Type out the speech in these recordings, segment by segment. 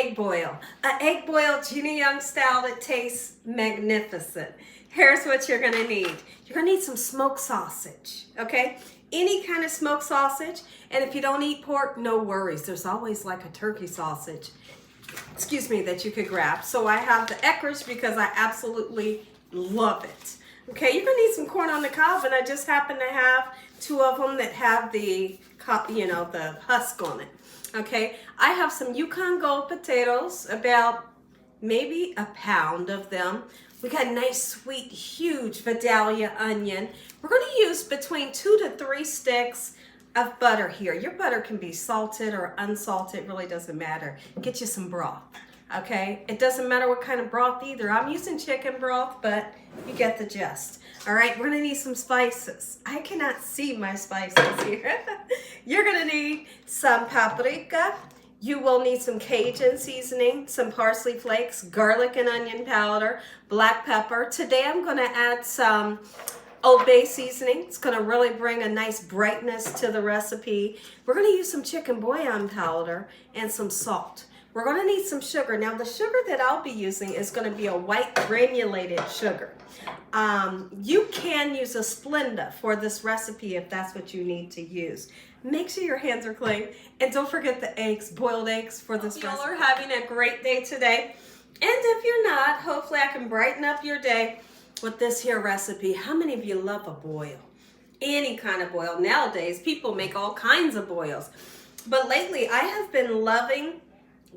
egg boil. An egg boil Gina Young style that tastes magnificent. Here's what you're gonna need. You're gonna need some smoked sausage, okay? Any kind of smoked sausage. And if you don't eat pork, no worries. There's always like a turkey sausage, excuse me, that you could grab. So I have the Eckrich because I absolutely love it. Okay, you're gonna need some corn on the cob, and I just happen to have two of them that have the, the husk on it. Okay, I have some Yukon Gold potatoes, about maybe a pound of them. We got nice, sweet, huge Vidalia onion. We're gonna use between 2 to 3 sticks of butter here. Your butter can be salted or unsalted, it really doesn't matter. Get you some broth, okay? It doesn't matter what kind of broth either. I'm using chicken broth, but you get the gist. All right, we're gonna need some spices. I cannot see my spices here. You're gonna need some paprika. You will need some Cajun seasoning, some parsley flakes, garlic and onion powder, black pepper. Today I'm gonna add some Old Bay seasoning. It's gonna really bring a nice brightness to the recipe. We're gonna use some chicken bouillon powder and some salt. We're gonna need some sugar. Now the sugar that I'll be using is gonna be a white granulated sugar. You can use a Splenda for this recipe if that's what you need to use. Make sure your hands are clean, and don't forget the eggs, boiled eggs for this recipe. Y'all are having a great day today, and if you're not, hopefully I can brighten up your day with this here recipe. How many of you love a boil? Any kind of boil. Nowadays, people make all kinds of boils, but lately I have been loving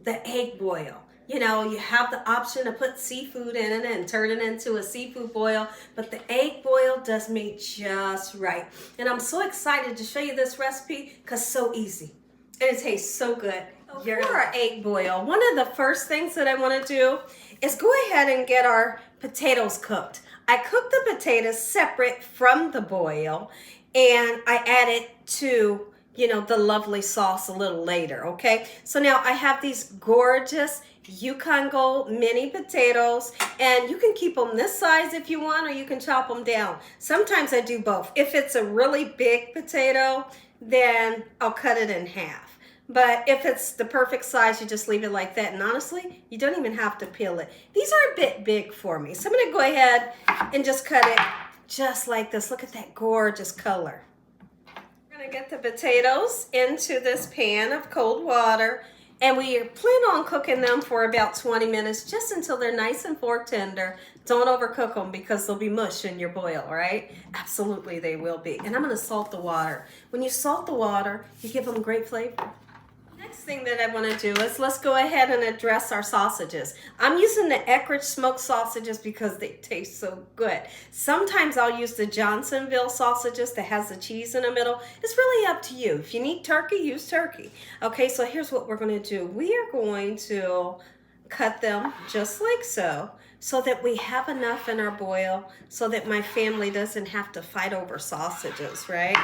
the egg boil. You know, you have the option to put seafood in it and turn it into a seafood boil, but the egg boil does me just right. And I'm so excited to show you this recipe because it's so easy and it tastes so good. For our egg boil, one of the first things that I want to do is go ahead and get our potatoes cooked. I cook the potatoes separate from the boil, and I add it to, the lovely sauce a little later, okay? So now I have these gorgeous Yukon Gold mini potatoes, and you can keep them this size if you want, or you can chop them down. Sometimes I do both. If it's a really big potato, then I'll cut it in half. But if it's the perfect size, you just leave it like that. And honestly, you don't even have to peel it. These are a bit big for me. So I'm gonna go ahead and just cut it just like this. Look at that gorgeous color. We're gonna get the potatoes into this pan of cold water, and we plan on cooking them for about 20 minutes, just until they're nice and fork tender. Don't overcook them because they'll be mush in your boil, right? Absolutely they will be. And I'm gonna salt the water. When you salt the water, you give them great flavor. Next thing that I want to do is let's go ahead and address our sausages. I'm using the Eckrich smoked sausages because they taste so good. Sometimes I'll use the Johnsonville sausages that has the cheese in the middle. It's really up to you. If you need turkey, use turkey. Okay, so here's what we're going to do. We are going to cut them just like so that we have enough in our boil so that my family doesn't have to fight over sausages, right?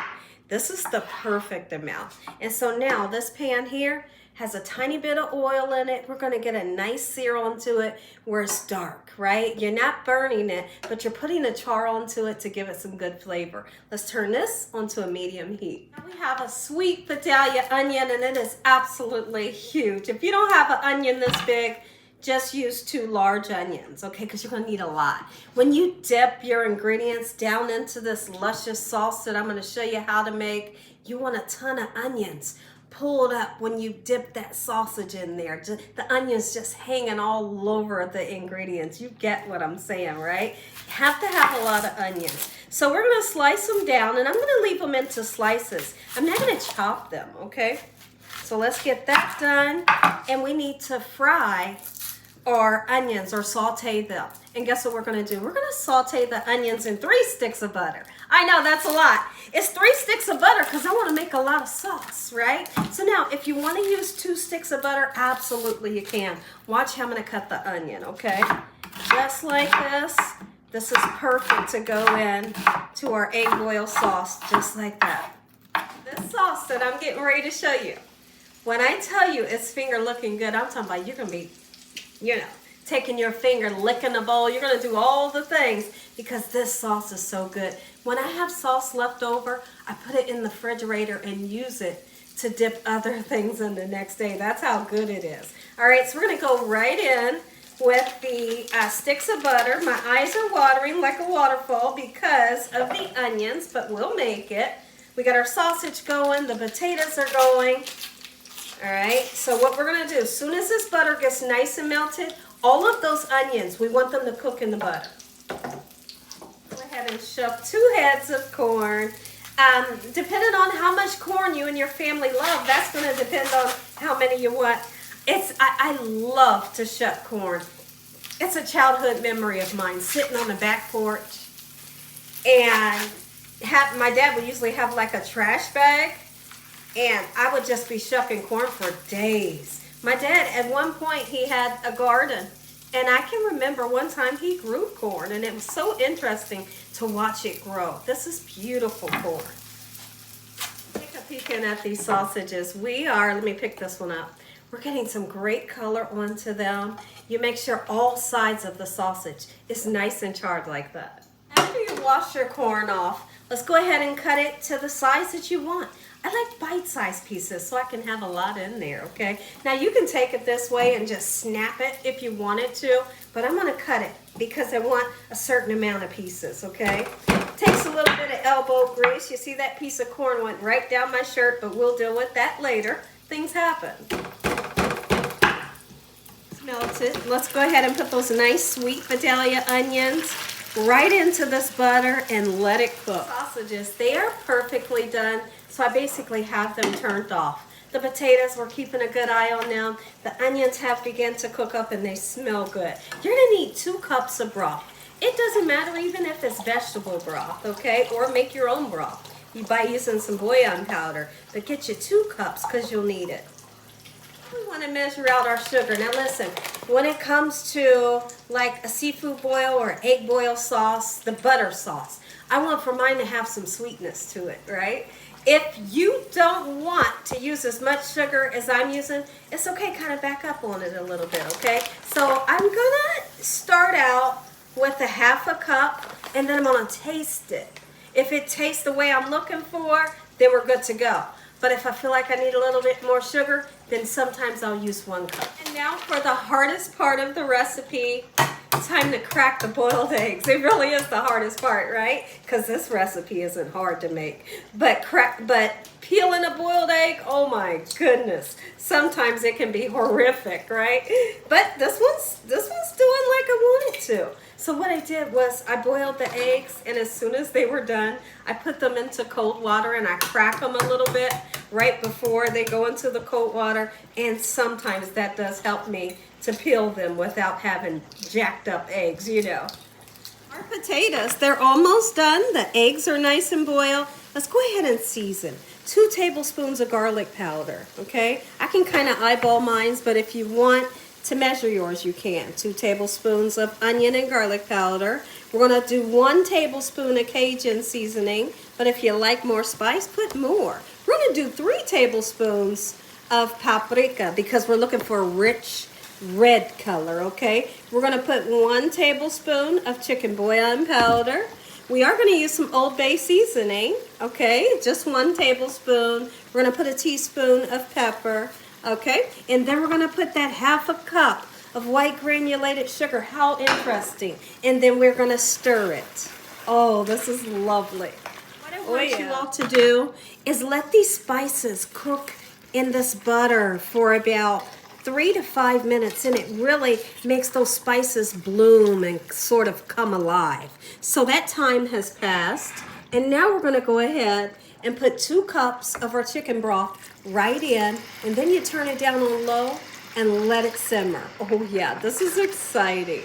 This is the perfect amount. And so now this pan here has a tiny bit of oil in it. We're gonna get a nice sear onto it where it's dark, right? You're not burning it, but you're putting a char onto it to give it some good flavor. Let's turn this onto a medium heat. Now we have a sweet Vidalia onion, and it is absolutely huge. If you don't have an onion this big, just use 2 large onions, okay, because you're gonna need a lot. When you dip your ingredients down into this luscious sauce that I'm gonna show you how to make, you want a ton of onions pulled up when you dip that sausage in there. The onions just hanging all over the ingredients. You get what I'm saying, right? You have to have a lot of onions. So we're gonna slice them down, and I'm gonna leave them into slices. I'm not gonna chop them, okay? So let's get that done, and we need to fry our onions or saute them. And guess what we're gonna do? We're gonna saute the onions in 3 sticks of butter. I know that's a lot. It's 3 sticks of butter because I wanna make a lot of sauce, right? So now if you wanna use 2 sticks of butter, absolutely you can. Watch how I'm gonna cut the onion, okay? Just like this. This is perfect to go in to our egg boil sauce, just like that. This sauce that I'm getting ready to show you, when I tell you it's finger looking good, I'm talking about you're gonna be taking your finger, licking the bowl. You're gonna do all the things because this sauce is so good. When I have sauce left over, I put it in the refrigerator and use it to dip other things in the next day. That's how good it is. All right, so we're gonna go right in with the sticks of butter. My eyes are watering like a waterfall because of the onions, but we'll make it. We got our sausage going, the potatoes are going. All right, so what we're gonna do, as soon as this butter gets nice and melted, all of those onions, we want them to cook in the butter. Go ahead and shove 2 heads of corn. Depending on how much corn you and your family love, that's gonna depend on how many you want. I love to shuck corn. It's a childhood memory of mine, sitting on the back porch. And my dad would usually have like a trash bag, and I would just be shucking corn for days. My dad, at one point, he had a garden, and I can remember one time he grew corn, and it was so interesting to watch it grow. This is beautiful corn. Take a peek in at these sausages. Let me pick this one up. We're getting some great color onto them. You make sure all sides of the sausage is nice and charred like that. After you wash your corn off, let's go ahead and cut it to the size that you want. I like bite-sized pieces so I can have a lot in there, okay? Now you can take it this way and just snap it if you wanted to, but I'm gonna cut it because I want a certain amount of pieces, okay? Takes a little bit of elbow grease. You see that piece of corn went right down my shirt, but we'll deal with that later. Things happen. Melted. Let's go ahead and put those nice sweet Vidalia onions right into this butter and let it cook. Sausages, they are perfectly done, so I basically have them turned off. The potatoes, we're keeping a good eye on them. The onions have begun to cook up and they smell good. You're gonna need 2 cups of broth. It doesn't matter even if it's vegetable broth, okay? Or make your own broth by using some bouillon powder, but get you 2 cups because you'll need it. We want to measure out our sugar. Now listen, when it comes to like a seafood boil or egg boil sauce, the butter sauce, I want for mine to have some sweetness to it, right? If you don't want to use as much sugar as I'm using, it's okay, kind of back up on it a little bit, okay? So I'm gonna start out with a 1/2 cup, and then I'm gonna taste it. If it tastes the way I'm looking for, then we're good to go. But if I feel like I need a little bit more sugar, then sometimes I'll use 1 cup. And now for the hardest part of the recipe, time to crack the boiled eggs. It really is the hardest part, right? Because this recipe isn't hard to make. But peeling a boiled egg, oh my goodness. Sometimes it can be horrific, right? But this one's doing like I want it to. So what I did was I boiled the eggs, and as soon as they were done, I put them into cold water and I crack them a little bit right before they go into the cold water, and sometimes that does help me to peel them without having jacked up eggs, you know. Our potatoes, they're almost done. The eggs are nice and boiled. Let's go ahead and season. 2 tablespoons of garlic powder, okay? I can kind of eyeball mine, but if you want to measure yours, you can. 2 tablespoons of onion and garlic powder. We're gonna do 1 tablespoon of Cajun seasoning, but if you like more spice, put more. We're gonna do 3 tablespoons of paprika because we're looking for a rich red color, okay? We're gonna put 1 tablespoon of chicken bouillon powder. We are gonna use some Old Bay seasoning, okay? Just 1 tablespoon. We're gonna put a teaspoon of pepper. Okay, and then we're gonna put that 1/2 cup of white granulated sugar. How interesting. And then we're gonna stir it. Oh, this is lovely. What I want you all to do is let these spices cook in this butter for about 3 to 5 minutes, and it really makes those spices bloom and sort of come alive. So that time has passed, and now we're gonna go ahead and put 2 cups of our chicken broth right in, and then you turn it down on low and let it simmer. Oh yeah, this is exciting.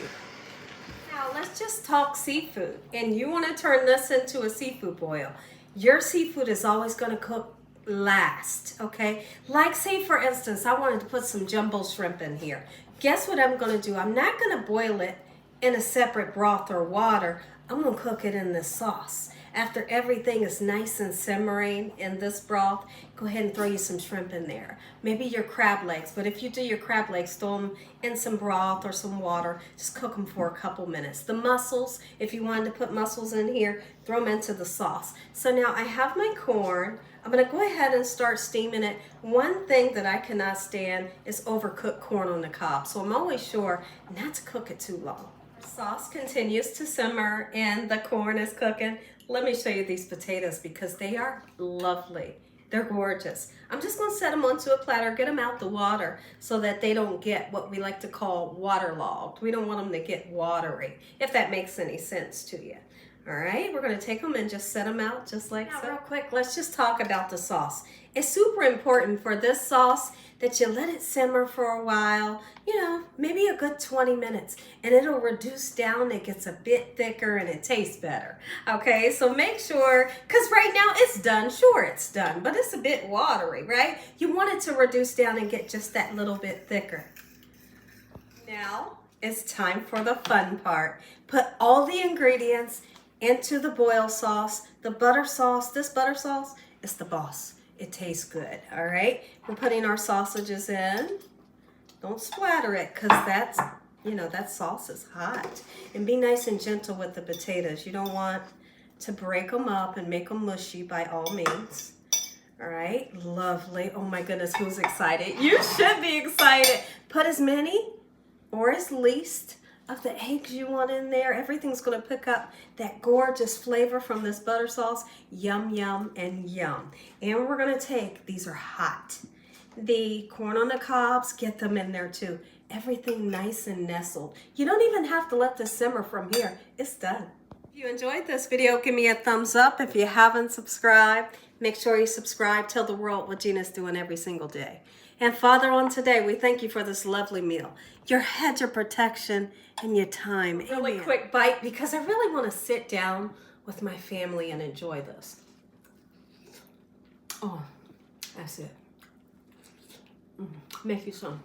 Now let's just talk seafood, and you want to turn this into a seafood boil. Your seafood is always going to cook last, okay? Like say for instance, I wanted to put some jumbo shrimp in here. Guess what I'm going to do? I'm not going to boil it in a separate broth or water. I'm going to cook it in this sauce. After everything is nice and simmering in this broth, go ahead and throw you some shrimp in there. Maybe your crab legs, but if you do your crab legs, throw them in some broth or some water. Just cook them for a couple minutes. The mussels, if you wanted to put mussels in here, throw them into the sauce. So now I have my corn. I'm gonna go ahead and start steaming it. One thing that I cannot stand is overcooked corn on the cob. So I'm always sure not to cook it too long. Sauce continues to simmer and the corn is cooking. Let me show you these potatoes because they are lovely. They're gorgeous. I'm just gonna set them onto a platter, get them out the water so that they don't get what we like to call waterlogged. We don't want them to get watery, if that makes any sense to you. All right, we're gonna take them and just set them out just like so. Real quick, let's just talk about the sauce. It's super important for this sauce that you let it simmer for a while, you know, maybe a good 20 minutes, and it'll reduce down, it gets a bit thicker and it tastes better. Okay, so make sure, because right now it's done, sure it's done, but it's a bit watery, right? You want it to reduce down and get just that little bit thicker. Now it's time for the fun part. Put all the ingredients into the boil sauce. The butter sauce, this butter sauce is the boss. It tastes good, all right? We're putting our sausages in. Don't splatter it because that's, you know, that sauce is hot. And be nice and gentle with the potatoes. You don't want to break them up and make them mushy by all means. All right, lovely. Oh my goodness, who's excited? You should be excited. Put as many or as least of the eggs you want in there. Everything's gonna pick up that gorgeous flavor from this butter sauce. Yum, yum, and yum. And we're gonna take, these are hot, the corn on the cobs, get them in there too. Everything nice and nestled. You don't even have to let this simmer from here. It's done. If you enjoyed this video, give me a thumbs up. If you haven't subscribed, make sure you subscribe. Tell the world what Gina's doing every single day. And Father, on today, we thank you for this lovely meal, your hedge of protection and your time. Really Amen. Quick bite because I really want to sit down with my family and enjoy this. Oh, that's it. Make you some.